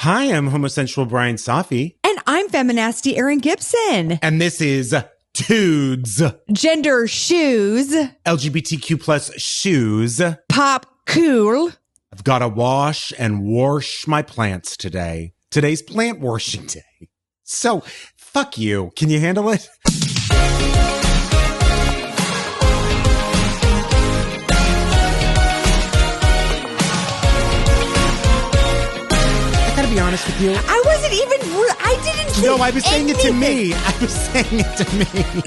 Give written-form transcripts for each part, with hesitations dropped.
Hi, I'm homosexual Bryan Safi. And I'm feminasty Erin Gibson. And this is Tudes. Gender shoes. LGBTQ plus shoes. Pop cool. I've got to wash and wash my plants today. Today's plant washing day. So, fuck you. Can you handle it? I gotta be honest with you. I wasn't even, I didn't say No, I was saying anything. it to me. I was saying it to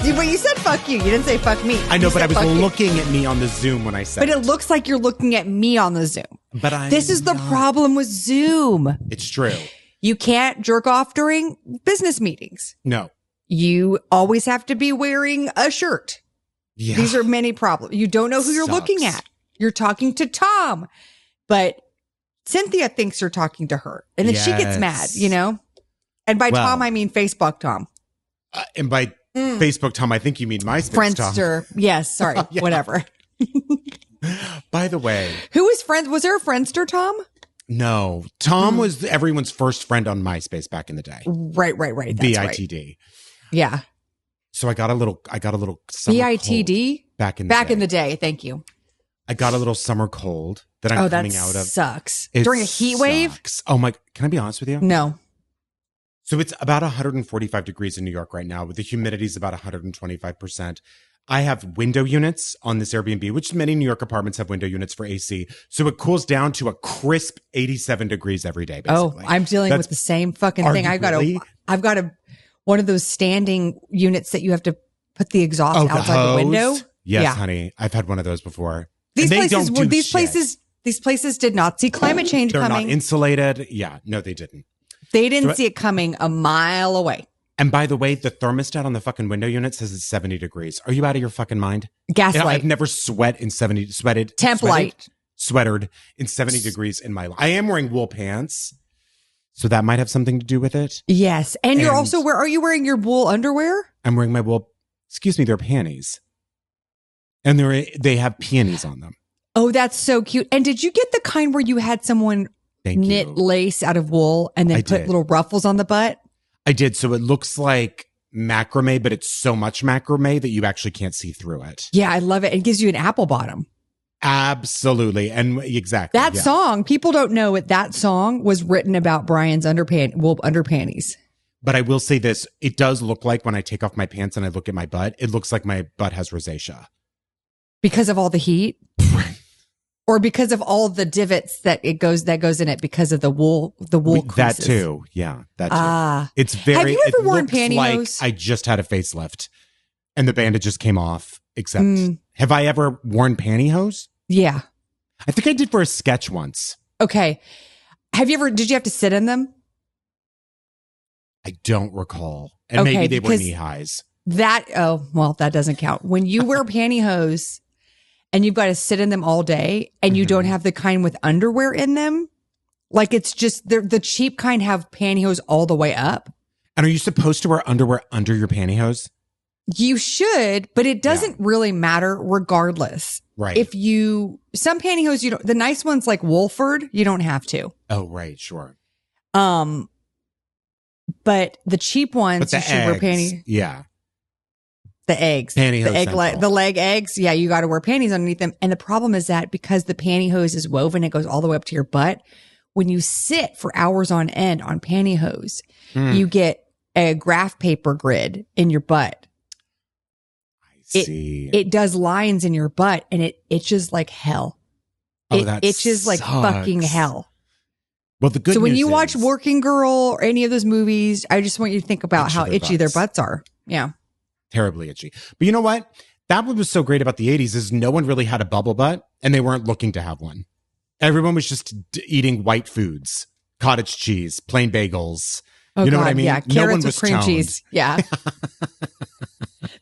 me. But you said fuck you. You didn't say fuck me. I know, You but I said was fuck you. looking at me on the Zoom when I said But it looks like you're looking at me on the Zoom. But I'm This is the not. problem with Zoom. It's true. You can't jerk off during business meetings. No. You always have to be wearing a shirt. Yeah. These are many problems. You don't know who you're Sucks. looking at. You're talking to Tom, but Cynthia thinks you're talking to her. And then she gets mad, you know? And by Well, Tom, I mean Facebook Tom. And by Facebook Tom, I think you mean MySpace Tom. Friendster. Yes, sorry. Yeah. Whatever. By the way, Who was friends? Was there a Friendster Tom? no. Tom was everyone's first friend on MySpace back in the day. Right. That's right. BITD. Yeah. So I got a little summer BITD? cold back in the Back day. in the day. Thank you. I got a little summer cold that I'm That coming out of. sucks. It During a heat wave? sucks. Oh my, can I be honest with you? No. So it's about 145 degrees in New York right now, with the humidity is about 125%. I have window units on this Airbnb, which many New York apartments have window units for AC. So it cools down to a crisp 87 degrees every day, basically. Oh, I'm dealing That's- with the same fucking Are thing. you I've got really? one of those standing units that you have to put the exhaust Oh, the outside the window. hose? Yes, Yeah. honey. I've had one of those before. These And they places don't were do these shit. places did not see climate change They're coming. not insulated. Yeah, no, they didn't. They didn't So- see it coming a mile away. And by the way, the thermostat on the fucking window unit says it's 70 degrees. Are you out of your fucking mind? Gaslight. I've never sweated in 70 in 70 degrees in my life. I am wearing wool pants, so that might have something to do with it. Yes. And you're And- also are you wearing your wool underwear? I'm wearing my wool, they're panties. And they have peonies on them. Oh, that's so cute. And did you get the kind where you had someone Thank knit you. lace out of wool and then I put did. little ruffles on the butt? I did. So it looks like macrame, but it's so much macrame that you actually can't see through it. Yeah, I love it. It gives you an apple bottom. Absolutely. And exactly. That yeah. song, people don't know it. That song was written about Bryan's wool underpanties. But I will say this. It does look like when I take off my pants and I look at my butt, it looks like my butt has rosacea. Because of all the heat? Or because of all the divots that goes in it because of the wool That creases. too. Yeah. That too. Ah. It's very, Have you ever it worn looks pantyhose? like I just had a facelift and the bandage just came off, except have I ever worn pantyhose? Yeah. I think I did for a sketch once. Okay. Did you have to sit in them? I don't recall. And Okay, maybe they were because- knee highs. That doesn't count. When you wear pantyhose and you've got to sit in them all day and you don't have the kind with underwear in them, like it's just the cheap kind have pantyhose all the way up. And are you supposed to wear underwear under your pantyhose? You should, but it doesn't really matter regardless. Right. Some pantyhose, the nice ones like Wolford, you don't have to. Oh, right. Sure. But the cheap ones, But the you should wear eggs, panties. yeah. The eggs, Pantyhose central. the leg eggs. Yeah, you got to wear panties underneath them. And the problem is that because the pantyhose is woven, it goes all the way up to your butt. When you sit for hours on end on pantyhose, you get a graph paper grid in your butt. I see. It does lines in your butt, and it itches like hell. Oh, that itches like fucking sucks. hell. Well, the good So when news you watch is- Working Girl or any of those movies, I just want you to think about Itchy how their itchy their butts. butts are. Yeah. terribly itchy. But you know what? That was so great about the 80s is no one really had a bubble butt and they weren't looking to have one. Everyone was just eating white foods, cottage cheese, plain bagels. Oh, you know God, what I mean? Yeah, No carrots one with was cream toned. cheese. Yeah.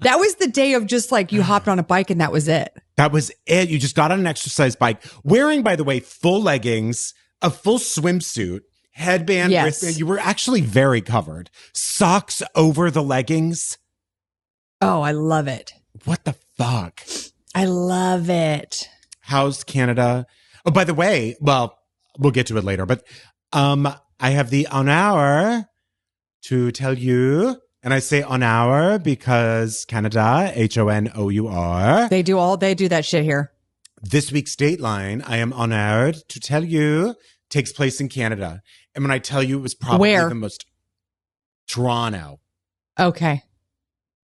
That was the day of just like you hopped on a bike and that was it. That was it. You just got on an exercise bike, wearing, by the way, full leggings, a full swimsuit, headband, Yes. wristband. You were actually very covered. Socks over the leggings. Oh, I love it. What the fuck? I love it. How's How's Canada? Oh, by the way, well, we'll get to it later, but I I have the honor to tell you, and I say honor because Canada, Honour. They do that shit here. This week's Dateline, I am honored to tell you, takes place in Canada. And when I tell you, it was probably the most Toronto. Okay.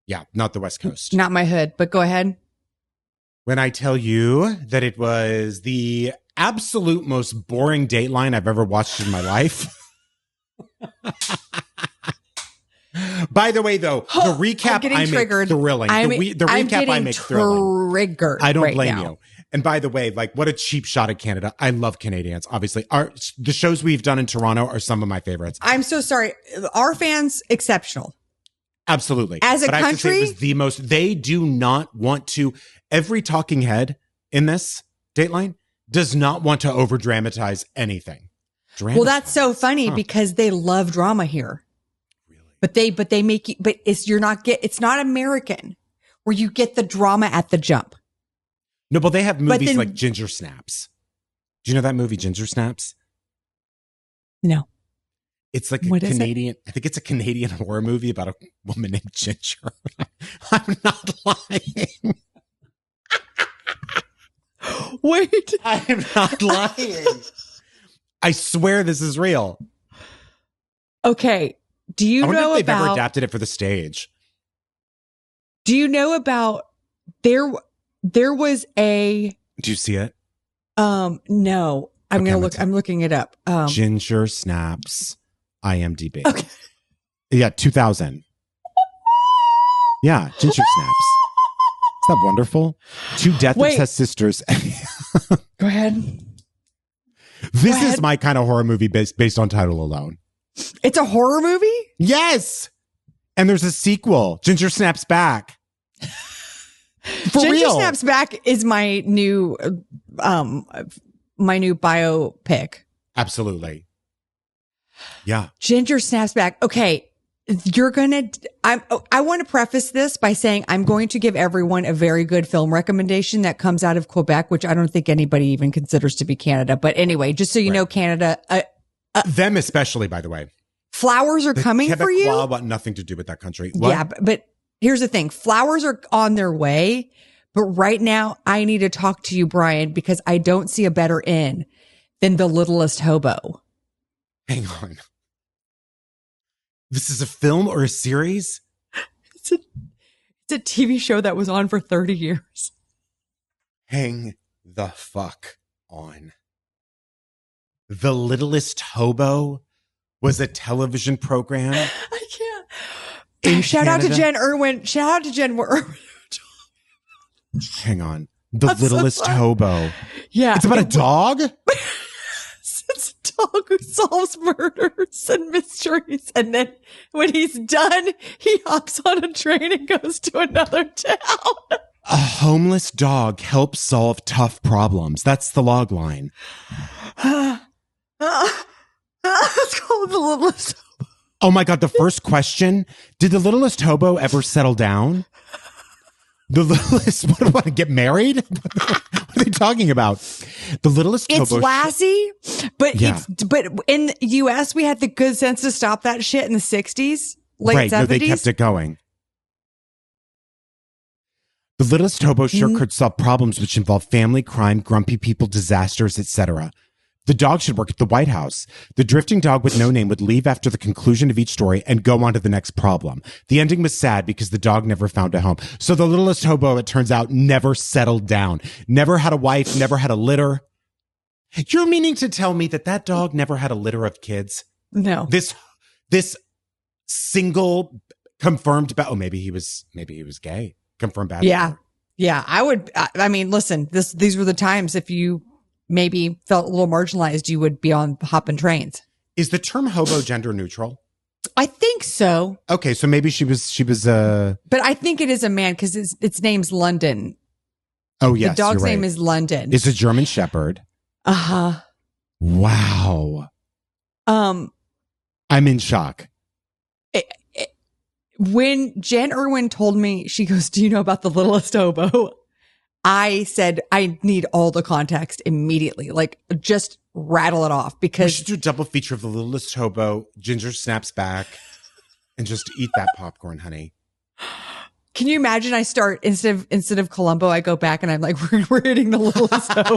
Yeah, not the West Coast. Not my hood, but go ahead. When I tell you that it was the absolute most boring Dateline I've ever watched in my life. By the way, though, the recap I make thrilling. The recap I make thrilling. Triggered. I don't blame you. And by the way, like, what a cheap shot at Canada. I love Canadians. Obviously, the shows we've done in Toronto are some of my favorites. I'm so sorry. Our fans, exceptional. Absolutely. As a country, I have to say it was the most. They do not want to. Every talking head in this Dateline does not want to over dramatize anything. Well, that's so funny because they love drama here. Really? But they make you. But it's not American where you get the drama at the jump. No, but they have movies like Ginger Snaps. Do you know that movie, Ginger Snaps? No. It's like a Canadian, I think it's a Canadian horror movie about a woman named Ginger. I'm not lying. Wait. I am not lying. I swear this is real. Okay. Do you know if they've ever adapted it for the stage? Do you know about there was a... Do you see it? No. I'm looking it up. Ginger Snaps, IMDb. Okay. Yeah, 2000. Yeah, Ginger Snaps. Isn't that wonderful? Two death-obsessed sisters. Go ahead. This is my kind of horror movie based on title alone. It's a horror movie? Yes. And there's a sequel, Ginger Snaps Back. Ginger Snaps Back is my new biopic. Absolutely. Yeah. Ginger Snaps Back. Okay. I want to preface this by saying I'm going to give everyone a very good film recommendation that comes out of Quebec, which I don't think anybody even considers to be Canada. But anyway, just so you know, Canada. Them especially, by the way. Flowers are coming for you. Quebecois want nothing to do with that country. What? Yeah, but here's the thing. Flowers are on their way. But right now, I need to talk to you, Bryan, because I don't see a better in than The Littlest Hobo. Hang on. This is a film or a series? It's a TV show that was on for 30 years. Hang the fuck on. The Littlest Hobo was a television program. I can't. Shout out to Jen Irwin. Hang on. The Littlest Hobo. Yeah. It's about a dog? It's a dog who solves murders and mysteries. And then when he's done, he hops on a train and goes to another town. A homeless dog helps solve tough problems. That's the log line. It's called The Littlest Hobo. Oh my God. The first question. Did the Littlest Hobo ever settle down? The Littlest, what do I want to get married? What are they talking about? The Littlest Hobo. It's Lassie, but but in the US, we had the good sense to stop that shit in the 60s, late 70s. No, they kept it going. The Littlest Hobo sure could solve problems which involve family, crime, grumpy people, disasters, etc. The dog should work at the White House. The drifting dog with no name would leave after the conclusion of each story and go on to the next problem. The ending was sad because the dog never found a home. So the Littlest Hobo, it turns out, never settled down. Never had a wife, never had a litter. You're meaning to tell me that dog never had a litter of kids? No. This single confirmed, maybe he was gay. Confirmed bad. Yeah. Yeah. I mean, listen, these were the times if you maybe felt a little marginalized, you would be on hopping trains. Is the term hobo gender neutral? I think so. Okay, so maybe she was But I think it is a man because its name's London. Oh yes, the dog's name is London. It's a German Shepherd. Uh-huh. Wow. I'm in shock. When Jen Irwin told me, she goes, "Do you know about the Littlest Hobo?" I said, I need all the context immediately. Like, just rattle it off We because should do a double feature of The Littlest Hobo, Ginger Snaps Back, and just eat that popcorn, honey. can you imagine I start instead of Columbo, I go back and I'm like, we're hitting The Littlest Hobo.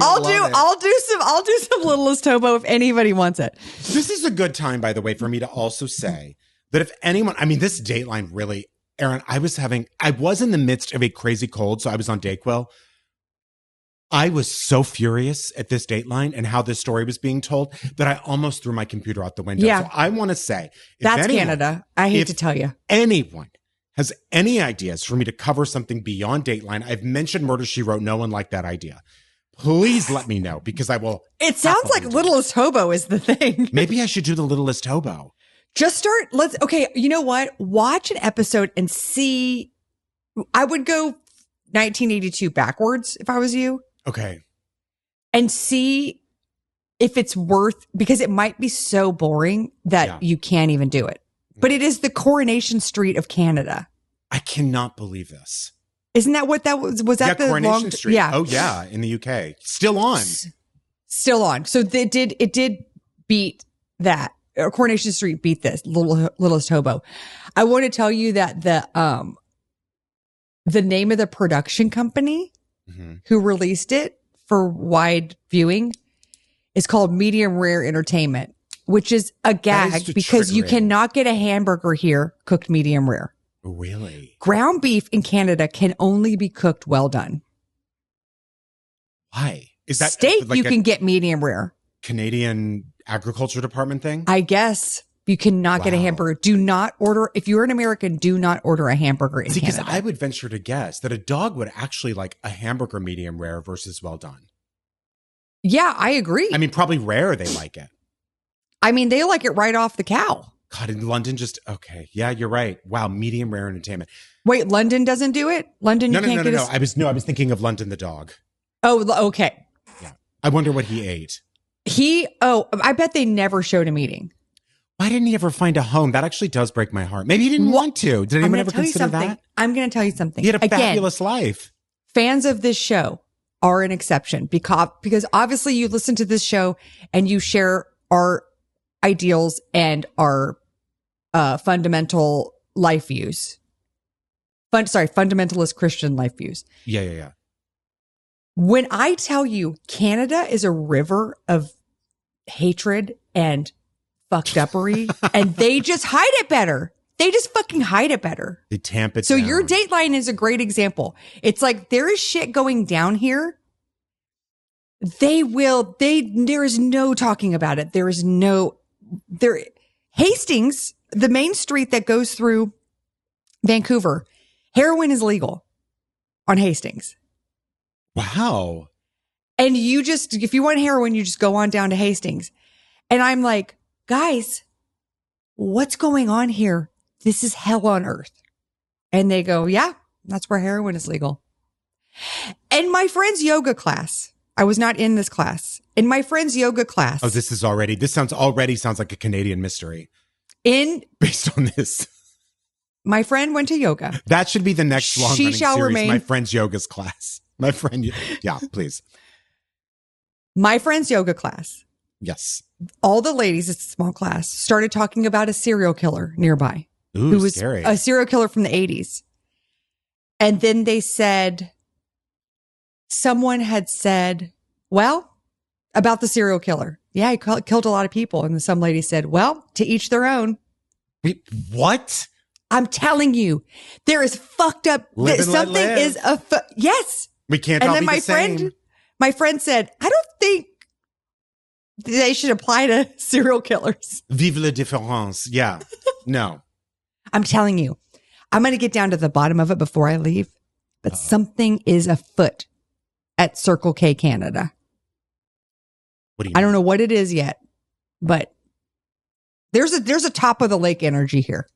I'll do some Littlest Hobo if anybody wants it. This is a good time, by the way, for me to also say that if anyone, I mean, this Dateline really, Erin, I was in the midst of a crazy cold, so I was on Dayquil. I was so furious at this Dateline and how this story was being told that I almost threw my computer out the window. Yeah. So I want to say, that's Canada. I hate to tell you. Anyone has any ideas for me to cover something beyond Dateline, I've mentioned Murder, She Wrote. No one liked that idea. Please let me know because I will. It sounds like Littlest Hobo is the thing. Maybe I should do The Littlest Hobo. Just okay, you know what? Watch an episode and see. I would go 1982 backwards if I was you. Okay. And see if it's worth, because it might be so boring that you can't even do it. But it is the Coronation Street of Canada. I cannot believe this. Isn't that what that was? Was that the Coronation Street? Yeah. Oh yeah, in the UK. Still on. Still on. So it did beat that. Coronation Street beat this Littlest Hobo. I want to tell you that the name of the production company who released it for wide viewing is called Medium Rare Entertainment, which is a gag because you cannot get a hamburger here cooked medium rare. Really? Ground beef in Canada can only be cooked well done. Why? Is that steak you can get medium rare? Canadian Agriculture Department thing? I guess. You cannot get a hamburger. Do not order, if you're an American, do not order a hamburger in Canada. Because I would venture to guess that a dog would actually like a hamburger medium rare versus well done. Yeah, I agree. I mean, probably rare they like it. I mean, they like it right off the cow. God, in London okay. Yeah, you're right. Wow, medium rare entertainment. Wait, London doesn't do it? London, you can't get No. I was thinking of London the dog. Oh, okay. Yeah. I wonder what he ate. I bet they never showed him eating. Why didn't he ever find a home? That actually does break my heart. Maybe he didn't want to. Did anyone ever consider that? I'm going to tell you something. He had a fabulous life. Fans of this show are an exception because obviously you listen to this show and you share our ideals and our fundamental life views. Fundamentalist Christian life views. Yeah. When I tell you Canada is a river of hatred and fucked uppery and they just hide it better. They just fucking hide it better. They tamp it so down. Your Dateline is a great example. It's like there is shit going down here. There is no talking about it. Hastings, the main street that goes through Vancouver, heroin is legal on Hastings. Wow. And if you want heroin, you just go on down to Hastings. And I'm like, guys, what's going on here? This is hell on earth. And they go, yeah, that's where heroin is legal. And my friend's yoga class, I was not in this class. In my friend's yoga class. Oh, this sounds like a Canadian mystery. Based on this. My friend went to yoga. That should be the next long running series. My friend's yoga's class. My friend. Yeah, please. My friend's yoga class. Yes. All the ladies, it's a small class, started talking about a serial killer nearby. Ooh, who was scary. A serial killer from the 80s. And then they said, someone had said, well, about the serial killer. Yeah, he killed a lot of people. And some lady said, well, to each their own. Wait, what? I'm telling you, there is fucked up. Something is yes. We can't all be the same. My friend said, I don't think they should apply to serial killers. Vive la différence. Yeah. No. I'm telling you, I'm going to get down to the bottom of it before I leave. But something is afoot at Circle K Canada. What do you mean? I don't know what it is yet, but there's a top of the lake energy here.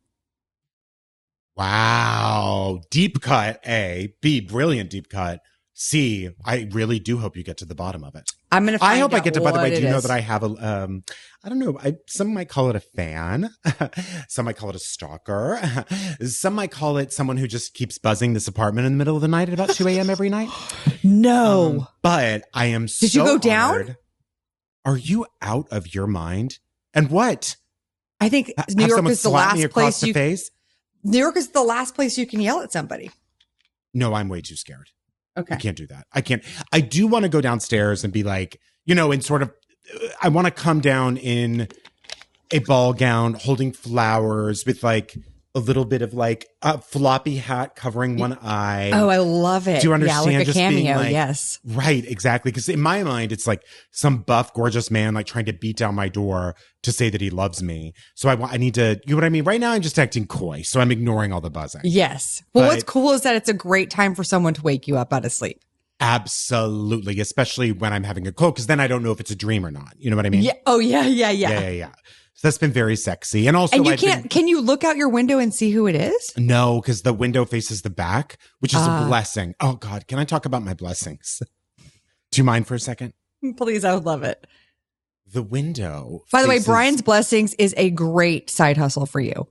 Wow. Deep cut, A. B, brilliant deep cut. C, I really do hope you get to the bottom of it. I'm going to find out. I hope I get to, by the way, do you know is. that I have a, I don't know, some might call it a fan. Some might call it a stalker. Some might call it someone who just keeps buzzing this apartment in the middle of the night at about 2 a.m. every night. No. But I am so Did you go down? honored. Are you out of your mind? And what? I think New York is the last place you face? New York is the last place you can yell at somebody. No, I'm way too scared. Okay. I can't do that. I can't. I do want to go downstairs and be like, in sort of, I want to come down in a ball gown holding flowers with like a little bit of like a floppy hat covering one eye. Oh, I love it. Do you understand? Yeah, like a just cameo, being like, yes. Right, exactly. Because in my mind, it's like some buff, gorgeous man like trying to beat down my door to say that he loves me. So I need to, you know what I mean? Right now, I'm just acting coy. So I'm ignoring all the buzzing. Yes. Well, what's cool is that it's a great time for someone to wake you up out of sleep. Absolutely. Especially when I'm having a cold, because then I don't know if it's a dream or not. You know what I mean? Yeah. Oh, yeah. So that's been very sexy. And also, can you look out your window and see who it is? No, because the window faces the back, which is a blessing. Oh God, can I talk about my blessings? Do you mind for a second? Please, I would love it. The window. By the way, Bryan's Blessings is a great side hustle for you.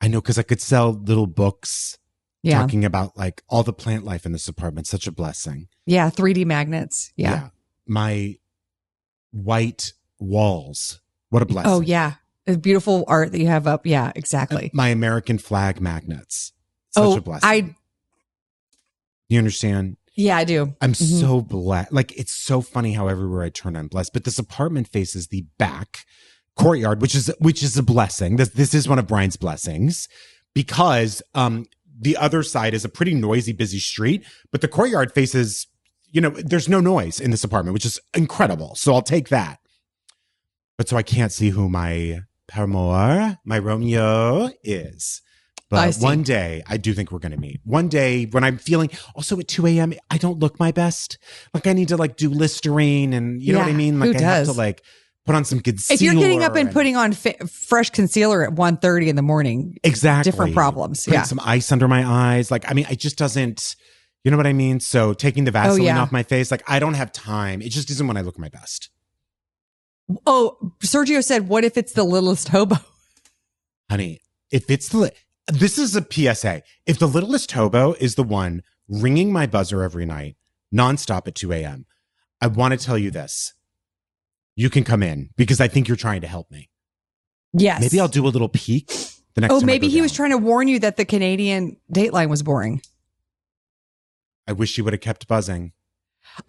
I know, because I could sell little books Yeah. talking about like all the plant life in this apartment. Such a blessing. Yeah. 3D magnets. Yeah. My white walls. What a blessing. Oh, yeah. The beautiful art that you have up. Yeah, exactly. My American flag magnets. Such a blessing. You understand? Yeah, I do. I'm so blessed. Like, it's so funny how everywhere I turn, I'm blessed. But this apartment faces the back courtyard, which is a blessing. This is one of Bryan's blessings, because the other side is a pretty noisy, busy street, but the courtyard faces, there's no noise in this apartment, which is incredible. So I'll take that. But so I can't see who my paramour, my Romeo is. But one day, I do think we're going to meet. One day when I'm feeling, also at 2 a.m., I don't look my best. Like, I need to like do Listerine and you know what I mean? Like, have to like put on some concealer. If you're getting up and putting on fresh concealer at 1:30 in the morning. Exactly. Different problems. Putting some ice under my eyes. Like, I mean, it just doesn't, you know what I mean? So taking the Vaseline off my face, like, I don't have time. It just isn't when I look my best. Oh, Sergio said, what if it's the Littlest Hobo? Honey, if it's this is a PSA. If the Littlest Hobo is the one ringing my buzzer every night, nonstop at 2 a.m., I want to tell you this. You can come in, because I think you're trying to help me. Yes. Maybe I'll do a little peek the next time. Oh, maybe he was trying to warn you that the Canadian Dateline was boring. I wish you would have kept buzzing.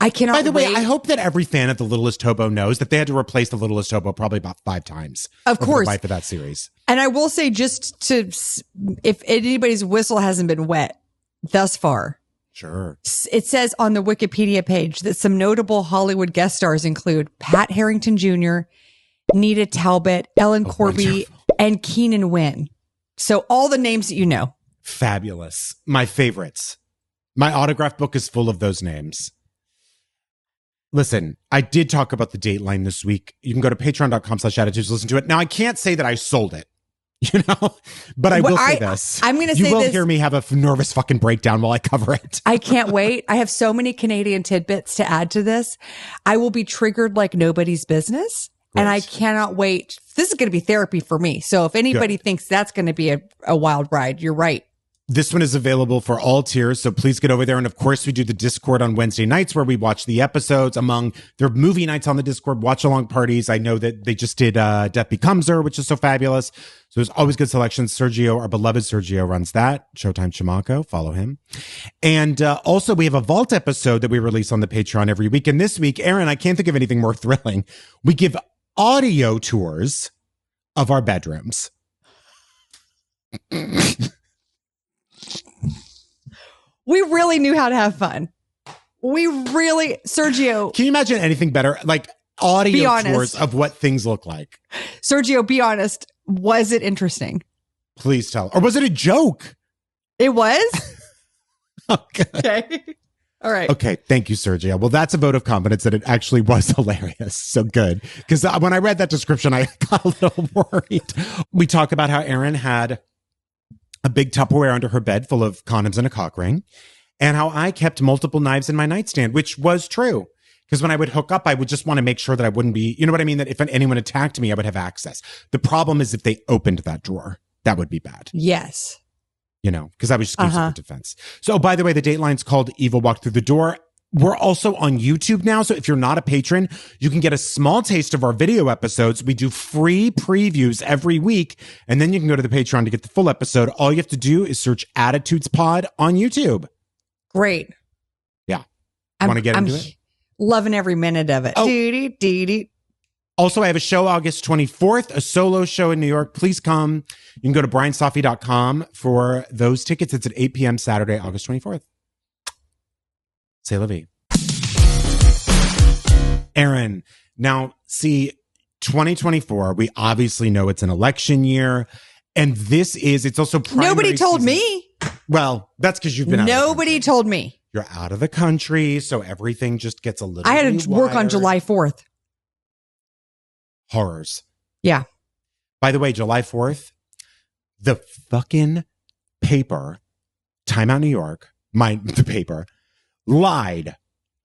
I cannot. By the way, I hope that every fan of The Littlest Hobo knows that they had to replace The Littlest Hobo probably about 5 times. Of course. The life of that series. And I will say, if anybody's whistle hasn't been wet thus far. Sure. It says on the Wikipedia page that some notable Hollywood guest stars include Pat Harrington Jr., Nita Talbot, Ellen Corby, and Keenan Wynn. So all the names that you know. Fabulous. My favorites. My autograph book is full of those names. Listen, I did talk about the Dateline this week. You can go to patreon.com/attitudes to listen to it. Now, I can't say that I sold it, but I will say this. I'm going to say this. You will hear me have a nervous fucking breakdown while I cover it. I can't wait. I have so many Canadian tidbits to add to this. I will be triggered like nobody's business. Great. And I cannot wait. This is going to be therapy for me. So if anybody thinks that's going to be a wild ride, you're right. This one is available for all tiers, so please get over there. And of course, we do the Discord on Wednesday nights where we watch the episodes. Among their movie nights on the Discord, watch-along parties. I know that they just did Death Becomes Her, which is so fabulous. So there's always good selections. Sergio, our beloved Sergio, runs that. Showtime Chamaco, follow him. And also, we have a Vault episode that we release on the Patreon every week. And this week, Erin, I can't think of anything more thrilling. We give audio tours of our bedrooms. We really knew how to have fun. Sergio. Can you imagine anything better? Like audio tours of what things look like. Sergio, be honest. Was it interesting? Please tell. Or was it a joke? It was? Okay. All right. Okay. Thank you, Sergio. Well, that's a vote of confidence that it actually was hilarious. So good. Because when I read that description, I got a little worried. We talk about how Erin had a big Tupperware under her bed full of condoms and a cock ring, and how I kept multiple knives in my nightstand, which was true. Because when I would hook up, I would just want to make sure that I wouldn't be, you know what I mean? That if anyone attacked me, I would have access. The problem is if they opened that drawer, that would be bad. Yes. You know, because I was just using it for defense. So, by the way, the Dateline's called Evil Walk Through the Door. We're also on YouTube now. So if you're not a patron, you can get a small taste of our video episodes. We do free previews every week. And then you can go to the Patreon to get the full episode. All you have to do is search Attitudes Pod on YouTube. Great. Yeah. Want to get into it? Loving every minute of it. Oh. Dee-dee-dee-dee. Also, I have a show August 24th, a solo show in New York. Please come. You can go to bryansafi.com for those tickets. It's at 8 p.m. Saturday, August 24th. C'est la vie. Erin, now, see, 2024, we obviously know it's an election year. And it's also primary Nobody told season. me. Well, that's because you've been out Nobody told me. You're out of the country, so everything just gets a little I had to work on July 4th. Horrors. Yeah. By the way, July 4th, the fucking paper, Time Out New York, the paper, lied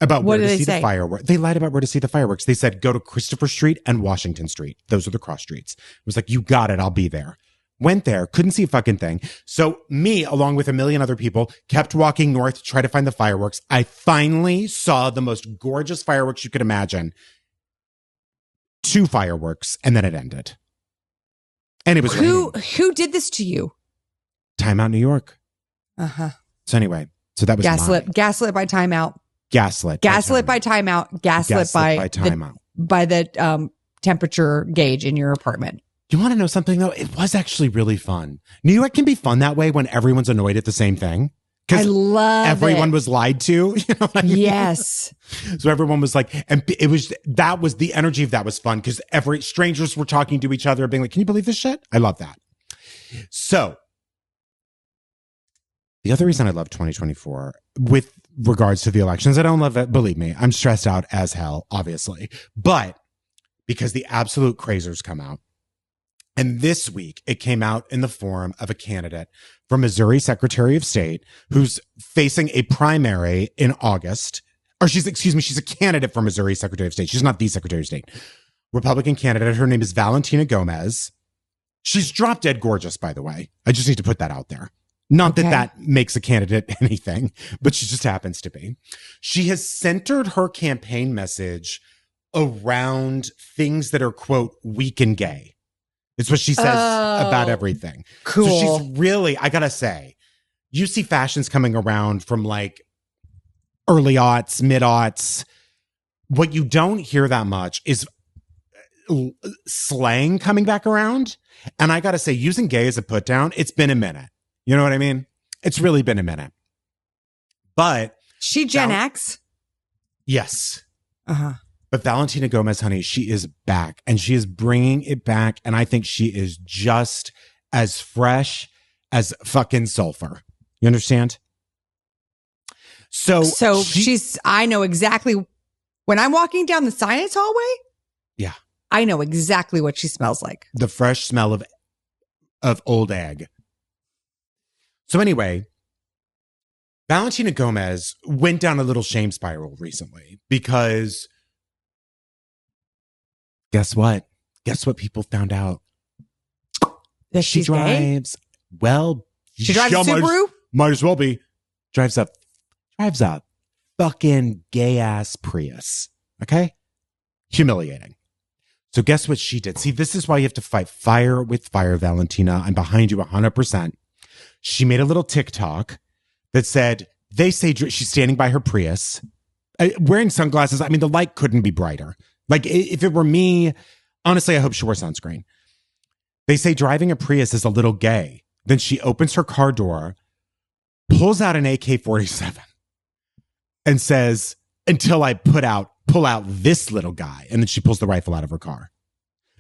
about where to see the fireworks. They lied about where to see the fireworks. They said, go to Christopher Street and Washington Street. Those are the cross streets. It was like, you got it. I'll be there. Went there, couldn't see a fucking thing. So me, along with a million other people, kept walking north to try to find the fireworks. I finally saw the most gorgeous fireworks you could imagine. 2 fireworks, and then it ended. And it was raining. Who did this to you? Time Out New York. Uh-huh. So anyway, so that was Gaslit by Time Out. Gaslit by Time Out. Gaslit by Time Out. By the temperature gauge in your apartment. You want to know something, though? It was actually really fun. New York can be fun that way when everyone's annoyed at the same thing. I love everyone was lied to. You know what I mean? Yes. So everyone was like, and that was the energy of that was fun because strangers were talking to each other, being like, can you believe this shit? I love that. So the other reason I love 2024 with regards to the elections, I don't love it. Believe me, I'm stressed out as hell, obviously, but because the absolute crazers come out. And this week, it came out in the form of a candidate from Missouri Secretary of State who's facing a primary in August. Or she's a candidate for Missouri Secretary of State. She's not the Secretary of State. Republican candidate. Her name is Valentina Gomez. She's drop dead gorgeous, by the way. I just need to put that out there. Not that makes a candidate anything, but she just happens to be. She has centered her campaign message around things that are, quote, weak and gay. It's what she says about everything. Cool. So she's really, I gotta say, you see fashions coming around from like early aughts, mid aughts. What you don't hear that much is slang coming back around. And I gotta say, using gay as a put down, it's been a minute. You know what I mean? It's really been a minute. But she Gen X? Yes. Uh-huh. But Valentina Gomez, honey, she is back and she is bringing it back. And I think she is just as fresh as fucking sulfur. You understand? So I know exactly when I'm walking down the science hallway. Yeah. I know exactly what she smells like. The fresh smell of old egg. So anyway, Valentina Gomez went down a little shame spiral recently because guess what? Guess what people found out? That she drives. Gay? Well, she drives a Subaru? Might as well be. Drives a fucking gay ass Prius. Okay? Humiliating. So guess what she did? See, this is why you have to fight fire with fire, Valentina. I'm behind you 100%. She made a little TikTok that said, they say she's standing by her Prius, wearing sunglasses. I mean, the light couldn't be brighter. Like, if it were me, honestly, I hope she wore sunscreen. They say driving a Prius is a little gay. Then she opens her car door, pulls out an AK-47, and says, until I pull out this little guy. And then she pulls the rifle out of her car.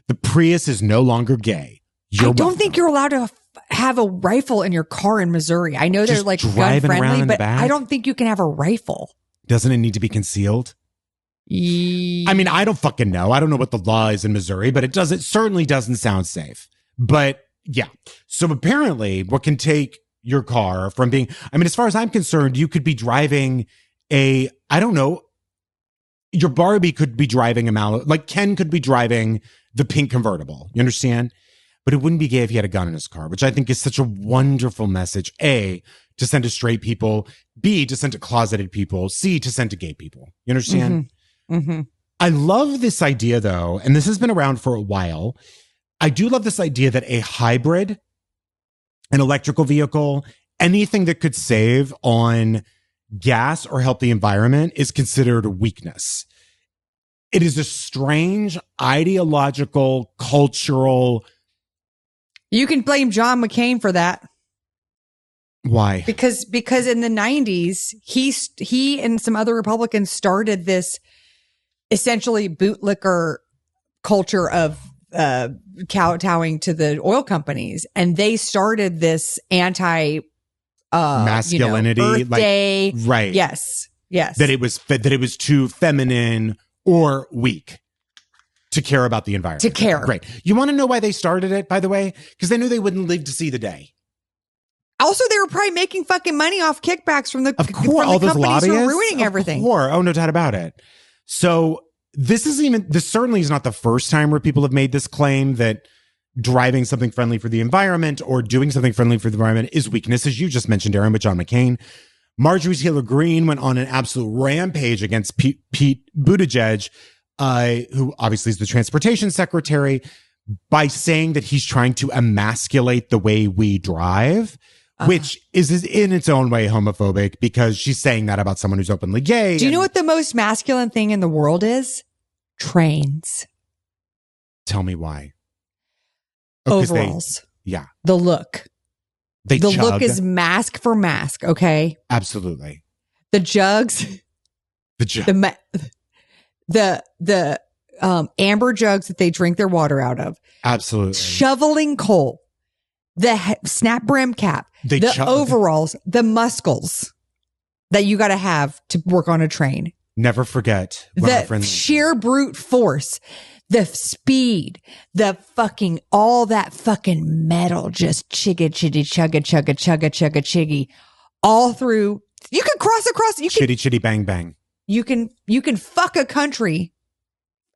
The Prius is no longer gay. I don't think you're allowed to have a rifle in your car in Missouri. I know they're like gun friendly, but I don't think you can have a rifle. Doesn't it need to be concealed? I mean, I don't fucking know. I don't know what the law is in Missouri, but it certainly doesn't sound safe. But yeah. So apparently what can take your car from being, I mean, as far as I'm concerned, you could be driving I don't know, your Barbie could be driving like Ken could be driving the pink convertible. You understand? But it wouldn't be gay if he had a gun in his car, which I think is such a wonderful message. A, to send to straight people. B, to send to closeted people. C, to send to gay people. You understand? I love this idea, though, and this has been around for a while. I do love this idea that a hybrid, an electrical vehicle, anything that could save on gas or help the environment is considered a weakness. It is a strange ideological, cultural. You can blame John McCain for that. Why? Because in the 90s, he and some other Republicans started this essentially bootlicker culture of kowtowing to the oil companies, and they started this anti masculinity, Earth Day. Right? Yes. That it was too feminine or weak to care about the environment. To care. Great. You want to know why they started it, by the way? Because they knew they wouldn't live to see the day. Also, they were probably making fucking money off kickbacks from the all those companies who were lobbyists ruining everything. Oh, no doubt about it. So this certainly is not the first time where people have made this claim that driving something friendly for the environment or doing something friendly for the environment is weakness, as you just mentioned, Erin, with John McCain. Marjorie Taylor Greene went on an absolute rampage against Pete Buttigieg, who obviously is the transportation secretary, by saying that he's trying to emasculate the way we drive, which is in its own way homophobic because she's saying that about someone who's openly gay. Do you know what the most masculine thing in the world is? Trains. Tell me why. Overalls. Yeah. The look. The look is mask for mask, okay? Absolutely. The jugs. The amber jugs that they drink their water out of. Absolutely. Shoveling coal. The snap brim cap. The overalls. The muscles that you got to have to work on a train. Never forget. The sheer brute force. The speed, the fucking, all that fucking metal, just chugga, chiggy, all through. You can cross across. Chitty, bang, bang. You can fuck a country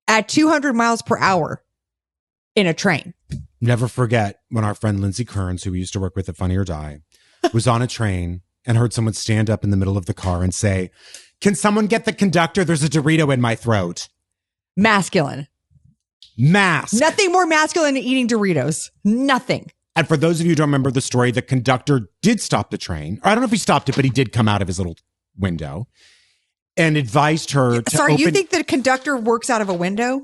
at 200 miles per hour in a train. Never forget when our friend Lindsay Kearns, who we used to work with at Funny or Die, was on a train and heard someone stand up in the middle of the car and say, "Can someone get the conductor? There's a Dorito in my throat." Masculine. Nothing more masculine than eating Doritos. Nothing. And for those of you who don't remember the story, the conductor did stop the train. Or I don't know if he stopped it, but he did come out of his little window and advised her to Sorry, open. You think the conductor works out of a window?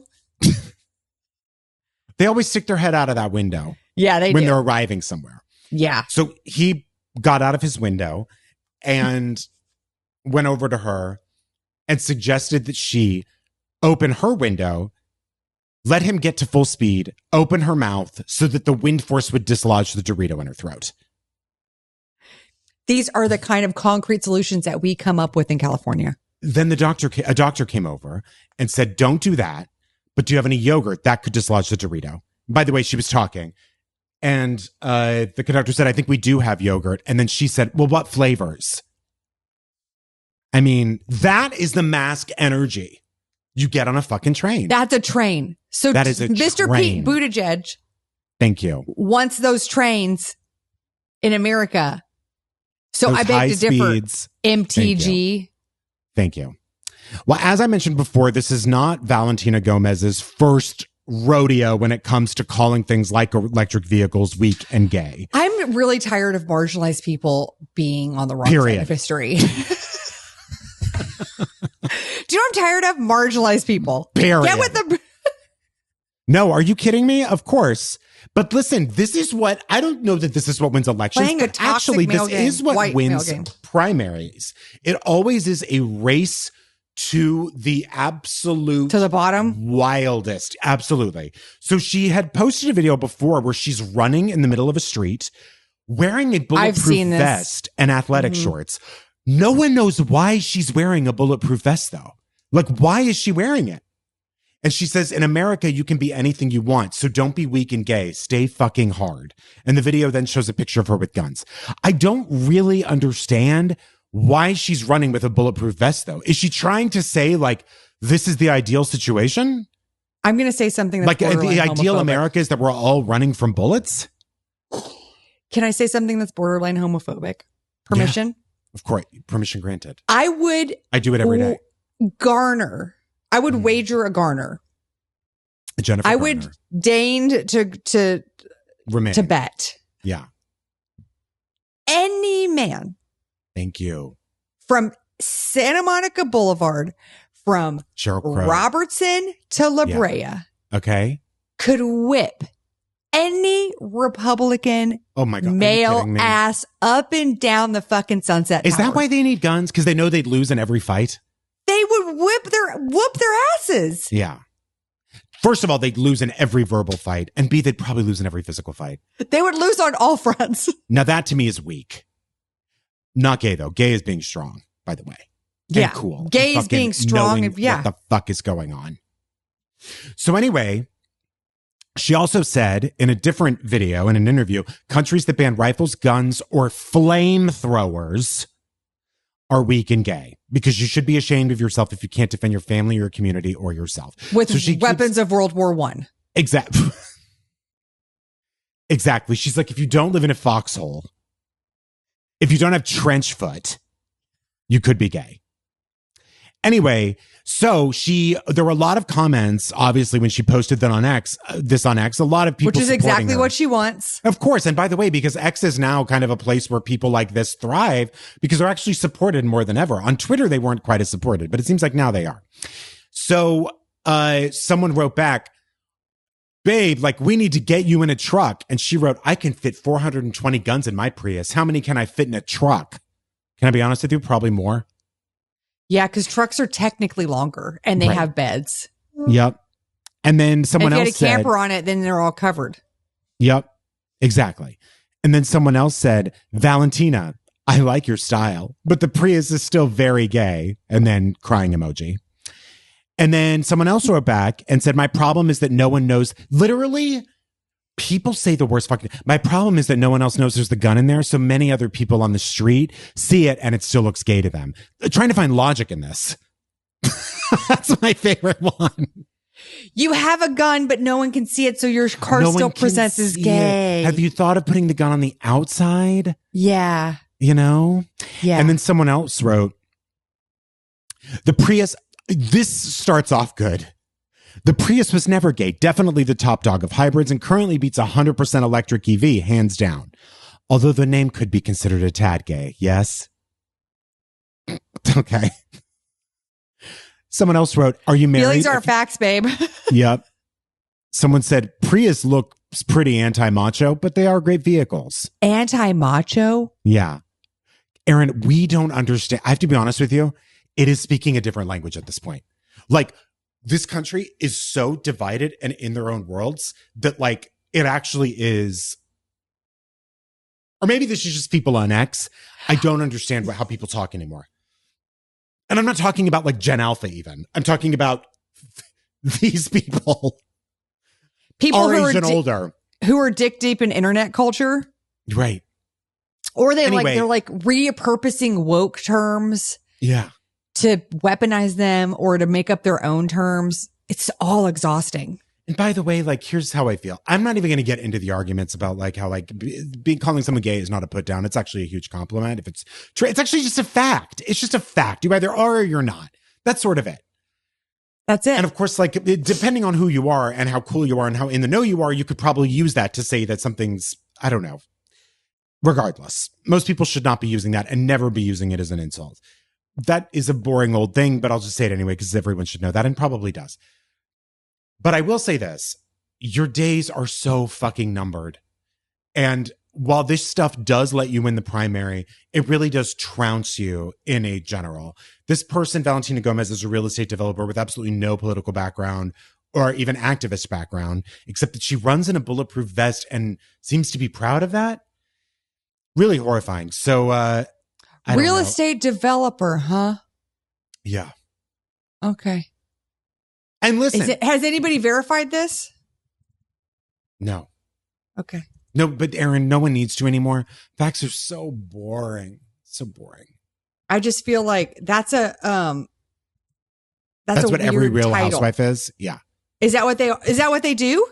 They always stick their head out of that window. Yeah, they do. When they're arriving somewhere. Yeah. So he got out of his window and went over to her and suggested that she open her window, let him get to full speed, open her mouth so that the wind force would dislodge the Dorito in her throat. These are the kind of concrete solutions that we come up with in California. Then a doctor came over and said, "Don't do that, but do you have any yogurt that could dislodge the Dorito?" By the way, she was talking. And the conductor said, "I think we do have yogurt." And then she said, "Well, what flavors?" I mean, that is the mask energy you get on a fucking train. That's a train. So that is a Mr. train. Pete Buttigieg. Thank you. Wants those trains in America. So those I beg to differ. Speeds. MTG. Thank you. Well, as I mentioned before, this is not Valentina Gomez's first rodeo when it comes to calling things like electric vehicles weak and gay. I'm really tired of marginalized people being on the wrong side of history. Do you know what I'm tired of? Marginalized people. Period. Get with the... No, are you kidding me? Of course. But listen, this is what, I don't know that this is what wins elections. Playing a toxic actually, male this game. is what White wins male game. primaries. It always is a race to the absolute, to the bottom, wildest. Absolutely. So she had posted a video before where she's running in the middle of a street wearing a bulletproof vest and athletic shorts. No one knows why she's wearing a bulletproof vest, though. Like, why is she wearing it? And she says, in America, you can be anything you want. So don't be weak and gay. Stay fucking hard. And the video then shows a picture of her with guns. I don't really understand why she's running with a bulletproof vest, though. Is she trying to say, like, this is the ideal situation? I'm going to say something that's like borderline the ideal homophobic. America is that we're all running from bullets? Can I say something that's borderline homophobic? Permission? Yeah, of course. Permission granted. I do it every day. I would wager a garner. Jennifer I Garner. would deign to Remain. to bet. Yeah. Any man Thank you. from Santa Monica Boulevard, from Sheryl Crow. Robertson to La Brea, Okay. could whip any Republican Oh my God. Are you male kidding me? ass up and down the fucking Sunset Is Tower. that why they need guns? Because they know they'd lose in every fight? They would whoop their asses? Yeah. First of all, they'd lose in every verbal fight. And B, they'd probably lose in every physical fight. They would lose on all fronts. Now that to me is weak. Not gay though. Gay is being strong, by the way. Yeah. And cool. Gay And is being fucking strong. knowing Yeah. what the fuck is going on. So anyway, she also said in a different video, in an interview, countries that ban rifles, guns, or flamethrowers are weak and gay, because you should be ashamed of yourself if you can't defend your family, your community, or yourself. With So she weapons of World War I. Exactly. Exactly. She's like, if you don't live in a foxhole, if you don't have trench foot, you could be gay. Anyway, so there were a lot of comments, obviously, when she posted that on X, a lot of people, Which is supporting exactly her. what she wants. Of course. And by the way, because X is now kind of a place where people like this thrive, because they're actually supported more than ever. On Twitter, they weren't quite as supported, but it seems like now they are. So someone wrote back, babe, like, we need to get you in a truck. And she wrote, I can fit 420 guns in my Prius. How many can I fit in a truck? Can I be honest with you? Probably more. Yeah, because trucks are technically longer and they Right. have beds. Yep. And then someone And if else you had a said, camper on it, then they're all covered. yep, exactly. And then someone else said, Valentina, I like your style, but the Prius is still very gay. And then crying emoji. And then someone else wrote back and said, my problem is that no one knows. Literally, people say the worst fucking. My problem is that no one else knows there's the gun in there. So many other people on the street see it and it still looks gay to them. Trying to find logic in this. That's my favorite one. You have a gun, but no one can see it, so your car No still one can presents as see gay. it. Have you thought of putting the gun on the outside? Yeah. You know? Yeah. And then someone else wrote, the Prius, this starts off good. The Prius was never gay, definitely the top dog of hybrids, and currently beats 100% electric EV, hands down. Although the name could be considered a tad gay, yes? Okay. Someone else wrote, are you married? Feelings aren't facts, babe. Yep. Someone said, Prius looks pretty anti-macho, but they are great vehicles. Anti-macho? Yeah. Erin, we don't understand. I have to be honest with you. It is speaking a different language at this point. Like, this country is so divided and in their own worlds that, like, it actually is. Or maybe this is just people on X. I don't understand how people talk anymore. And I'm not talking about like Gen Alpha even. I'm talking about these people. People our who age are and older. who are dick deep in internet culture. Right. Or they're Anyway. repurposing woke terms Yeah. to weaponize them or to make up their own terms. It's all exhausting. And by the way, like, here's how I feel. I'm not even going to get into the arguments about like how like calling someone gay is not a put down. It's actually a huge compliment. If it's true, it's actually just a fact. It's just a fact. You either are or you're not. That's sort of it. That's it. And of course, like, depending on who you are and how cool you are and how in the know you are, you could probably use that to say that something's, I don't know. Regardless, most people should not be using that and never be using it as an insult. That is a boring old thing, but I'll just say it anyway because everyone should know that and probably does. But I will say this, your days are so fucking numbered. And while this stuff does let you win the primary, it really does trounce you in a general. This person, Valentina Gomez, is a real estate developer with absolutely no political background or even activist background, except that she runs in a bulletproof vest and seems to be proud of that. Really horrifying. So, I don't Real know. estate developer, huh? Yeah. Okay. And listen. Has anybody verified this? No. Okay. No, but Erin, no one needs to anymore. Facts are so boring. So boring. I just feel like that's That's what every weird Real title. Housewife is. Yeah. Is that what they do?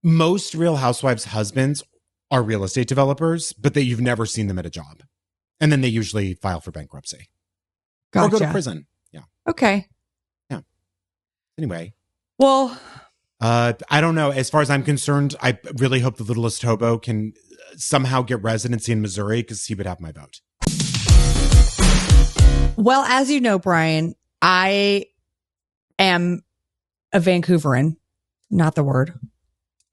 Most Real Housewives' husbands are real estate developers, but you've never seen them at a job. And then they usually file for bankruptcy. Gotcha. Or go to prison. Yeah. Okay. Yeah. Anyway. Well, I don't know. As far as I'm concerned, I really hope the Littlest Hobo can somehow get residency in Missouri because he would have my vote. Well, as you know, Bryan, I am a Vancouveran, not the word.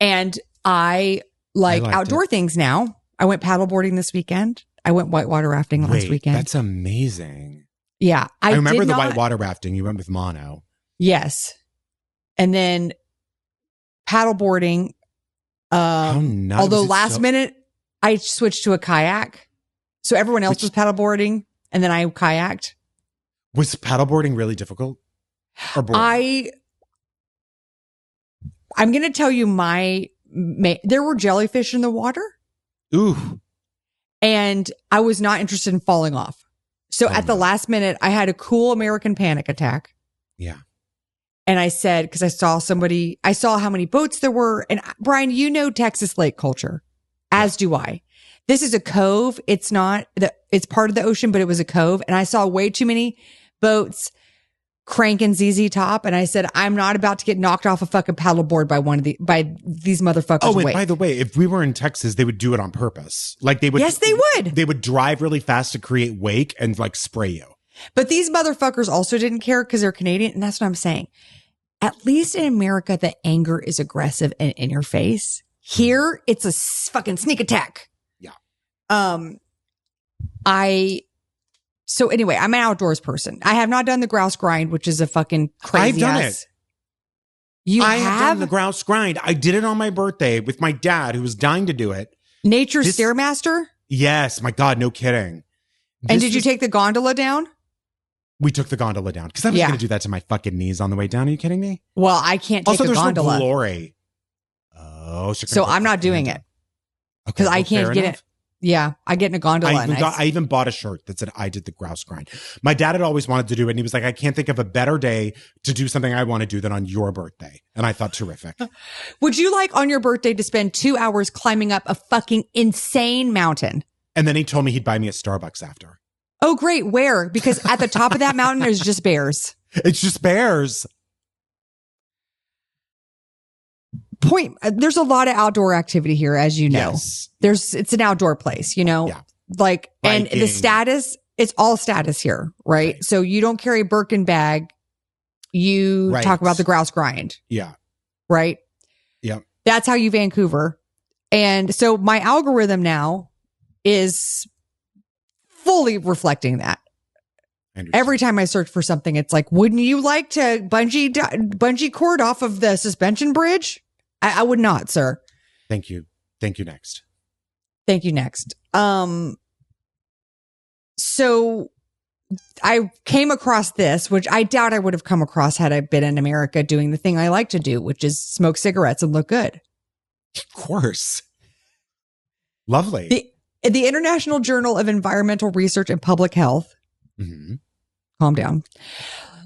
And I like outdoor things now. I went paddleboarding this weekend. I went whitewater rafting last weekend. That's amazing. Yeah. I remember the whitewater rafting. You went with mono. Yes. And then paddleboarding. Although last minute I switched to a kayak. So everyone else was paddleboarding and then I kayaked. Was paddleboarding really difficult? Or boring? I'm going to tell you there were jellyfish in the water. Ooh. And I was not interested in falling off. So at the last minute, I had a cool American panic attack. Yeah. And I said, because I saw how many boats there were. And Bryan, you know Texas lake culture, as do I. This is a cove. It's it's part of the ocean, but it was a cove. And I saw way too many boats cranking ZZ Top. And I said, I'm not about to get knocked off a fucking paddleboard by these motherfuckers. Oh, and by the way, if we were in Texas, they would do it on purpose. Like they would. Yes, they would. They would drive really fast to create wake and like spray you. But these motherfuckers also didn't care because they're Canadian. And that's what I'm saying. At least in America, the anger is aggressive and in your face. Here, it's a fucking sneak attack. Yeah. So anyway, I'm an outdoors person. I have not done the grouse grind, which is a fucking crazy I've done it. I have done the grouse grind. I did it on my birthday with my dad, who was dying to do it. Nature's Stairmaster? Yes. My God, no kidding. And did you take the gondola down? We took the gondola down because I was going to do that to my fucking knees on the way down. Are you kidding me? Well, I can't take a gondola. Also, there's no glory. Oh, so I'm not doing it because I can't get it. Yeah, I get in a gondola. I even bought a shirt that said I did the grouse grind. My dad had always wanted to do it, and he was like, I can't think of a better day to do something I want to do than on your birthday. And I thought, terrific. Would you like on your birthday to spend 2 hours climbing up a fucking insane mountain? And then he told me he'd buy me a Starbucks after. Oh, great. Where? Because at the top of that mountain, there's just bears. It's just bears. There's a lot of outdoor activity here, as you know. Yes. It's an outdoor place, you know? Yeah. Like, Biking. And the status, it's all status here, right? So you don't carry a Birkin bag. You talk about the grouse grind. Yeah. Right? Yeah. That's how you Vancouver. And so my algorithm now is fully reflecting that. Every time I search for something, it's like, wouldn't you like to bungee cord off of the suspension bridge? I would not, sir. Thank you. Thank you next. Thank you next. So I came across this, which I doubt I would have come across had I been in America doing the thing I like to do, which is smoke cigarettes and look good. Of course. Lovely. The International Journal of Environmental Research and Public Health, calm down,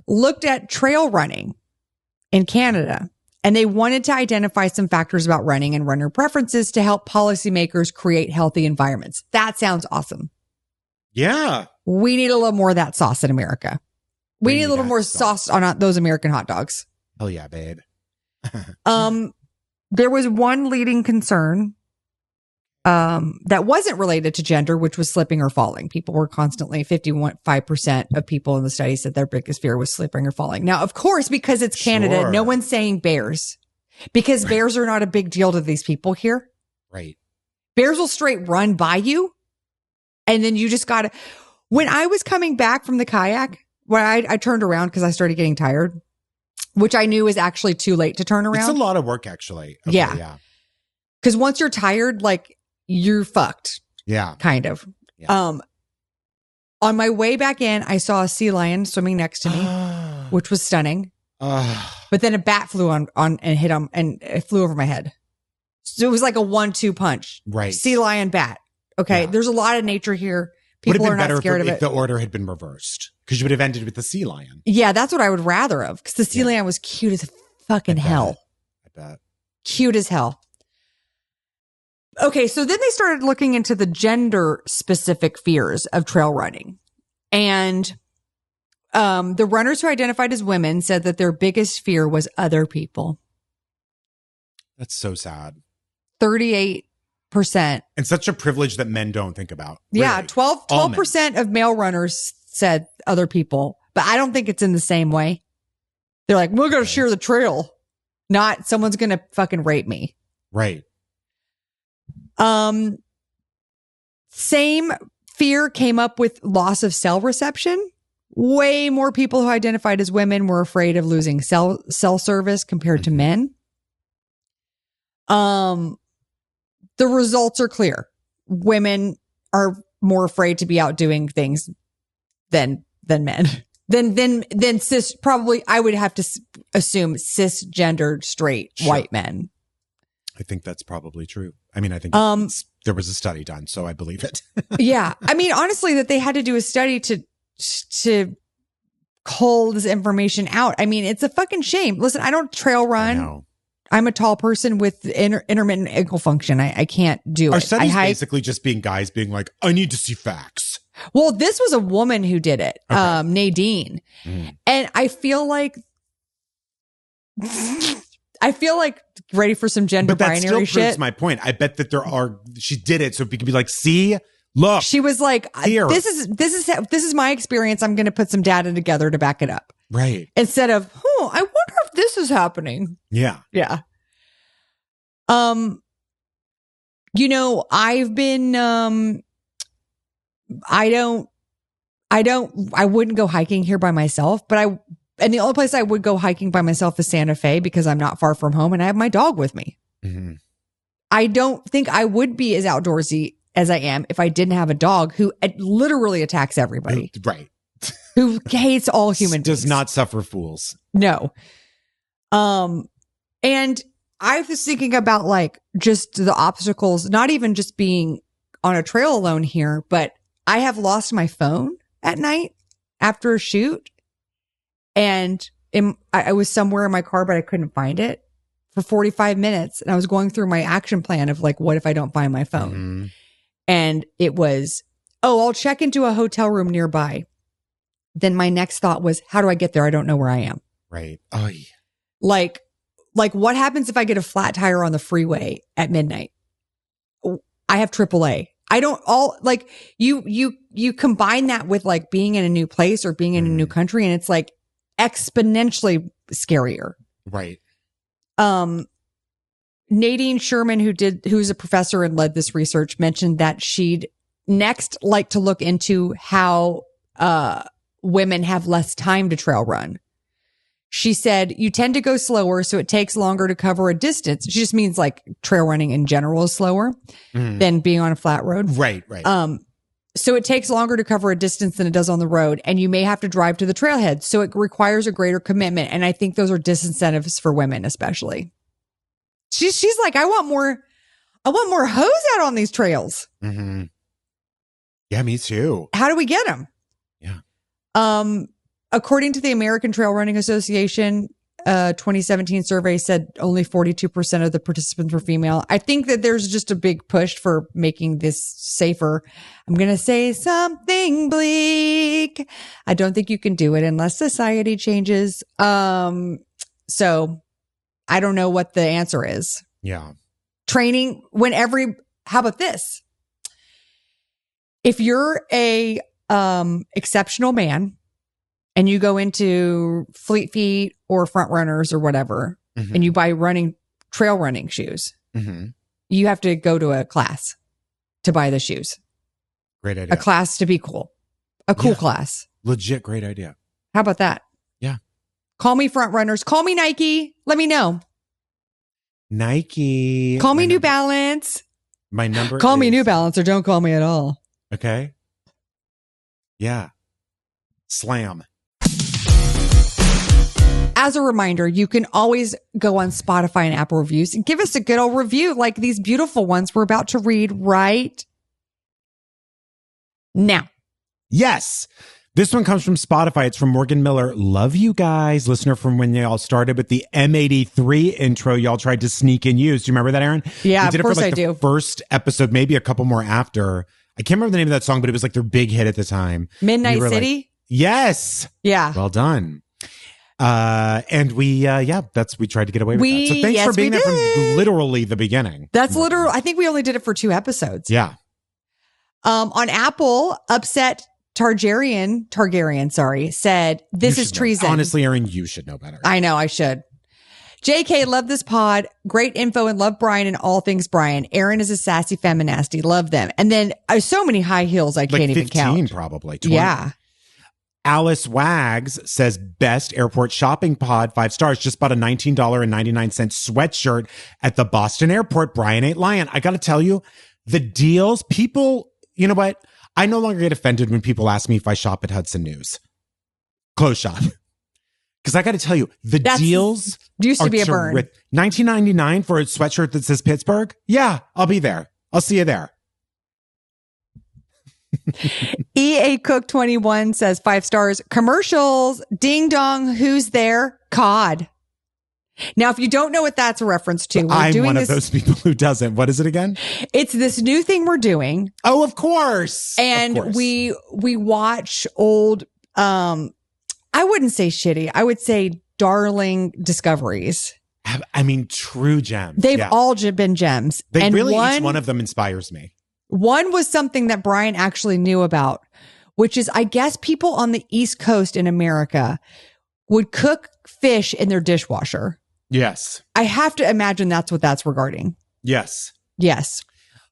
looked at trail running in Canada, and they wanted to identify some factors about running and runner preferences to help policymakers create healthy environments. That sounds awesome. Yeah. We need a little more of that sauce in America. We need a little more sauce on those American hot dogs. Hell yeah, babe. There was one leading concern that wasn't related to gender, which was slipping or falling. People were constantly, 51.5% of people in the study said their biggest fear was slipping or falling. Now, of course, because it's Canada, no one's saying bears, because bears are not a big deal to these people here. Right. Bears will straight run by you. And then you just got to, when I was coming back from the kayak, where I turned around because I started getting tired, which I knew was actually too late to turn around. It's a lot of work, actually. Okay, yeah. Because once you're tired, like, you're fucked. Yeah. Kind of. Yeah. On my way back in, I saw a sea lion swimming next to me, which was stunning. But then a bat flew on and hit him, and it flew over my head. So it was like a 1-2 punch. Right. Sea lion, bat. Okay. Yeah. There's a lot of nature here, People Would are have been not better scared of if it. the order had been reversed, because you would have ended with the sea lion. Yeah, that's what I would rather have, because the sea lion was cute as fucking hell. I bet. Cute as hell. Okay, so then they started looking into the gender specific fears of trail running. And the runners who identified as women said that their biggest fear was other people. That's so sad. 38%. And such a privilege that men don't think about. Yeah, Really. 12% of male runners said other people, but I don't think it's in the same way. They're like, we're going to share the trail. Not someone's going to fucking rape me. Right. Same fear came up with loss of cell reception. Way more people who identified as women were afraid of losing cell service compared to men. The results are clear. Women are more afraid to be out doing things than men. Than cis, probably I would have to assume cisgendered straight white men. I think that's probably true. I mean, I think there was a study done, so I believe it. Yeah. I mean, honestly, that they had to do a study to cull this information out. I mean, it's a fucking shame. Listen, I don't trail run. I'm a tall person with intermittent ankle function. I can't do it. Our study's basically just being guys being like, I need to see facts. Well, this was a woman who did it, Nadine. And I feel like ready for some gender binary shit. But that still proves my point. I bet that she did it so people can be like, see, look. She was like, this is my experience. I'm going to put some data together to back it up. Right. Instead of, I wonder if this is happening. Yeah. Yeah. I've been, I wouldn't go hiking here by myself, and the only place I would go hiking by myself is Santa Fe because I'm not far from home and I have my dog with me. Mm-hmm. I don't think I would be as outdoorsy as I am if I didn't have a dog who literally attacks everybody. Right. Who hates all human beings. Does not suffer fools. No. And I was thinking about like just the obstacles, not even just being on a trail alone here, but I have lost my phone at night after a shoot. And I was somewhere in my car, but I couldn't find it for 45 minutes. And I was going through my action plan of like, what if I don't find my phone? Mm-hmm. And it was, I'll check into a hotel room nearby. Then my next thought was, how do I get there? I don't know where I am. Right. Oh, yeah. Like what happens if I get a flat tire on the freeway at midnight? I have AAA. I don't you combine that with like being in a new place or being in a new country, and it's like exponentially scarier. Right. Nadine Sherman, who's a professor and led this research, mentioned that she'd next like to look into how women have less time to trail run. She said, you tend to go slower, so it takes longer to cover a distance. She just means like trail running in general is slower than being on a flat road. Right. So it takes longer to cover a distance than it does on the road, and you may have to drive to the trailhead. So it requires a greater commitment. And I think those are disincentives for women, especially. She's like, I want more hose out on these trails. Mm-hmm. Yeah, me too. How do we get them? Yeah. According to the American Trail Running Association, 2017 survey said only 42% of the participants were female. I think that there's just a big push for making this safer. I'm going to say something bleak. I don't think you can do it unless society changes. So I don't know what the answer is. Yeah. Training how about this? If you're a exceptional man, and you go into Fleet Feet or Front Runners or whatever, and you buy trail running shoes, you have to go to a class to buy the shoes. Great idea. A class to be cool. A cool class. Legit great idea. How about that? Yeah. Call me Front Runners. Call me Nike. Let me know. Nike. Call me New Balance. My number Call me New Balance or don't call me at all. Okay. Yeah. Slam. As a reminder, you can always go on Spotify and Apple Reviews and give us a good old review like these beautiful ones we're about to read right Now. Yes. This one comes from Spotify. It's from Morgan Miller. Love you guys. Listener from when y'all started with the M83 intro y'all tried to sneak in use. Do you remember that, Erin? Yeah, we did of course it for like I do. The first episode, maybe a couple more after. I can't remember the name of that song, but it was like their big hit at the time. Midnight City? Like, yes. Yeah. Well done. And we tried to get away with that. So thanks for being there from literally the beginning. That's literal. I think we only did it for 2 episodes. Yeah. On Apple, Upset Targaryen, said, this is treason. Honestly, Erin, you should know better. I know, I should. JK, love this pod. Great info and love Bryan and all things Bryan. Erin is a sassy feminasty. Love them. And then so many high heels I can't even count. 15 probably. 20. Yeah. Alice Wags says, best airport shopping pod, 5 stars. Just bought a $19.99 sweatshirt at the Boston airport. Bryan ain't lying. I got to tell you, the deals, people, you know what? I no longer get offended when people ask me if I shop at Hudson News. Clothes shop. Because I got to tell you, deals used to be a burn. $19.99 for a sweatshirt that says Pittsburgh? Yeah, I'll be there. I'll see you there. EA Cook 21 says 5 stars. Commercials. Ding dong. Who's there? COD. Now, if you don't know what that's a reference to, I'm one of those people who doesn't. What is it again? It's this new thing we're doing. Oh, of course. And we watch old, I wouldn't say shitty. I would say darling discoveries. I mean, true gems. They've all been gems. And really, each one of them inspires me. One was something that Bryan actually knew about, which is, I guess, people on the East Coast in America would cook fish in their dishwasher. Yes. I have to imagine that's what that's regarding. Yes. Yes.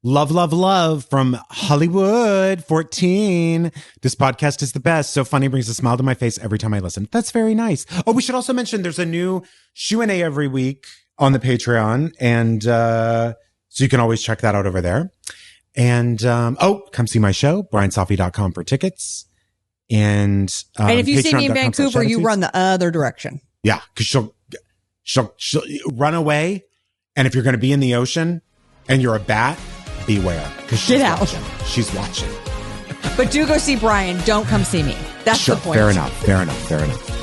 Love, love, love from Hollywood 14. This podcast is the best. So funny, brings a smile to my face every time I listen. That's very nice. Oh, we should also mention there's a new Q&A every week on the Patreon. And so you can always check that out over there. And come see my show, bryansafi.com for tickets. And if you see me in Vancouver, you run the other direction. Yeah, because she'll run away. And if you're going to be in the ocean and you're a bat, beware. Get out. Watching. She's watching. But do go see Bryan. Don't come see me. That's the point. Fair enough.